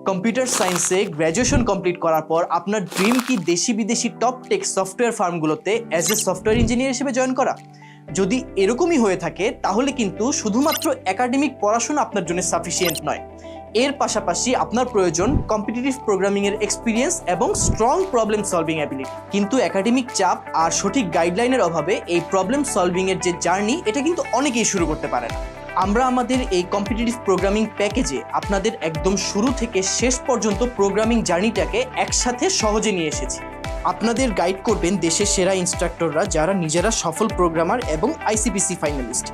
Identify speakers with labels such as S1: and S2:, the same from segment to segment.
S1: Computer সায়েন্সে graduation complete করার পর আপনার ড্রিম কি দেশি বিদেশি টপ টেক সফটওয়্যার ফার্মগুলোতে অ্যাজ এ সফটওয়্যার ইঞ্জিনিয়ার হিসেবে জয়েন করা? যদি এরকমই হয়ে থাকে তাহলে কিন্তু শুধুমাত্র একাডেমিক পড়াশোনা আপনার জন্য সাফিসিয়েন্ট নয়। এর পাশাপাশি আপনার প্রয়োজন কম্পিটিটিভ প্রোগ্রামিংয়ের এক্সপিরিয়েন্স এবং স্ট্রং প্রবলেম সলভিং অ্যাবিলিটি। কিন্তু একাডেমিক চাপ আর সঠিক গাইডলাইনের অভাবে এই প্রবলেম সলভিংয়ের যে জার্নি এটা কিন্তু অনেকেই শুরু করতে পারে না। আমরা আমাদের এই কম্পিটিটিভ প্রোগ্রামিং প্যাকেজে আপনাদের একদম শুরু থেকে শেষ পর্যন্ত প্রোগ্রামিং জার্নিটাকে একসাথে সহজে নিয়ে এসেছি। আপনাদের গাইড করবেন দেশের সেরা ইনস্ট্রাক্টররা যারা নিজেরা সফল প্রোগ্রামার এবং আইসিপিসি finalist.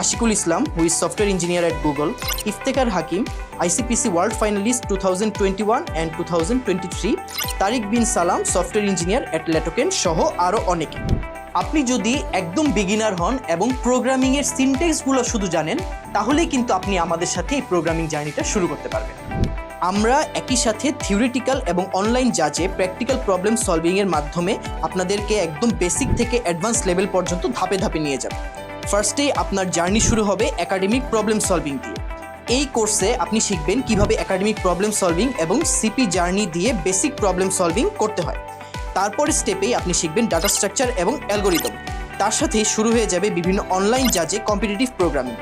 S1: Ashikul Islam, who is software engineer at Google, Iftekhar Hakim, আইসিপিসি world finalist 2021 and 2023, তারিক বিন সালাম, সফটওয়্যার ইঞ্জিনিয়ার অ্যাট ল্যাটোকেন সহ আরও অনেকে। আপনি যদি একদম বিগিনার হন এবং প্রোগ্রামিংয়ের সিনট্যাক্সগুলো শুধু জানেন তাহলেই কিন্তু আপনি আমাদের সাথে এই প্রোগ্রামিং জার্নিটা শুরু করতে পারবেন। আমরা একই সাথে থিওরিটিক্যাল এবং অনলাইন জাজে প্র্যাকটিক্যাল প্রবলেম সলভিংয়ের মাধ্যমে আপনাদেরকে একদম বেসিক থেকে অ্যাডভান্স লেভেল পর্যন্ত ধাপে ধাপে নিয়ে যাব। ফার্স্টেই আপনার জার্নি শুরু হবে একাডেমিক প্রবলেম সলভিং দিয়ে। এই কোর্সে আপনি শিখবেন কিভাবে একাডেমিক প্রবলেম সলভিং এবং সিপি জার্নি দিয়ে বেসিক প্রবলেম সলভিং করতে হয়। তারপর স্টেপেই আপনি শিখবেন ডাটা স্ট্রাকচার এবং অ্যালগোরিদম। তার সাথেই শুরু হয়ে যাবে বিভিন্ন অনলাইন জাজে কম্পিটিটিভ প্রোগ্রামিং।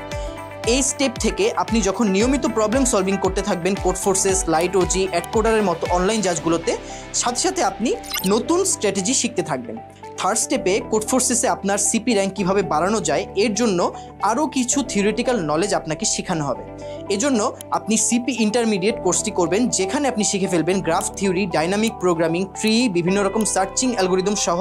S1: এই স্টেপ থেকে আপনি যখন নিয়মিত প্রবলেম সলভিং করতে থাকবেন কোডফোর্সেস, লাইট ওজি, অ্যাডকোডারের মতো অনলাইন জাজগুলোতে, সাথে সাথে আপনি নতুন স্ট্র্যাটেজি শিখতে থাকবেন। থার্ড স্টেপে কোডফোর্সেসে আপনার সিপি র্যাঙ্ক কীভাবে বাড়ানো যায় এর জন্য আরও কিছু থিওরিটিক্যাল নলেজ আপনাকে শেখানো হবে। এজন্য আপনি সিপি ইন্টারমিডিয়েট কোর্সটি করবেন, যেখানে আপনি শিখে ফেলবেন graph theory, dynamic programming, tree, বিভিন্ন রকম সার্চিং অ্যালগোরিদম সহ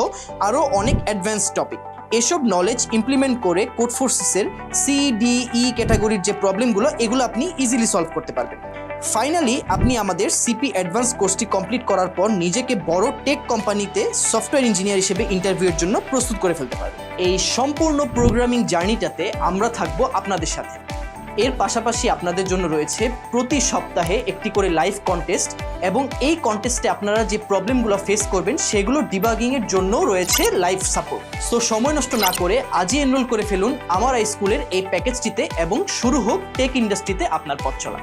S1: আরও অনেক অ্যাডভান্স টপিক। এসব নলেজ ইমপ্লিমেন্ট করে কোডফোর্সেসের CDE ক্যাটাগরির যে প্রবলেমগুলো এগুলো আপনি ইজিলি সলভ করতে পারবেন। ফাইনালি আপনি আমাদের সিপি অ্যাডভান্স কোর্সটি কমপ্লিট করার পর নিজেকে বড় টেক কোম্পানিতে সফটওয়্যার ইঞ্জিনিয়ার হিসেবে ইন্টারভিউয়ের জন্য প্রস্তুত করে ফেলতে পারবেন। এই সম্পূর্ণ প্রোগ্রামিং জার্নিটাতে আমরা থাকবো আপনাদের সাথে। এর পাশাপাশি আপনাদের জন্য রয়েছে প্রতি সপ্তাহে একটি করে লাইভ কন্টেস্ট, এবং এই কন্টেস্টে আপনারা যে প্রবলেমগুলো ফেস করবেন সেগুলো ডিবাগিংয়ের জন্যও রয়েছে লাইভ সাপোর্ট। সো সময় নষ্ট না করে আজই এনরোল করে ফেলুন আমার এই স্কুলের এই প্যাকেজটিতে এবং শুরু হোক টেক ইন্ডাস্ট্রিতে আপনার পথ চলা।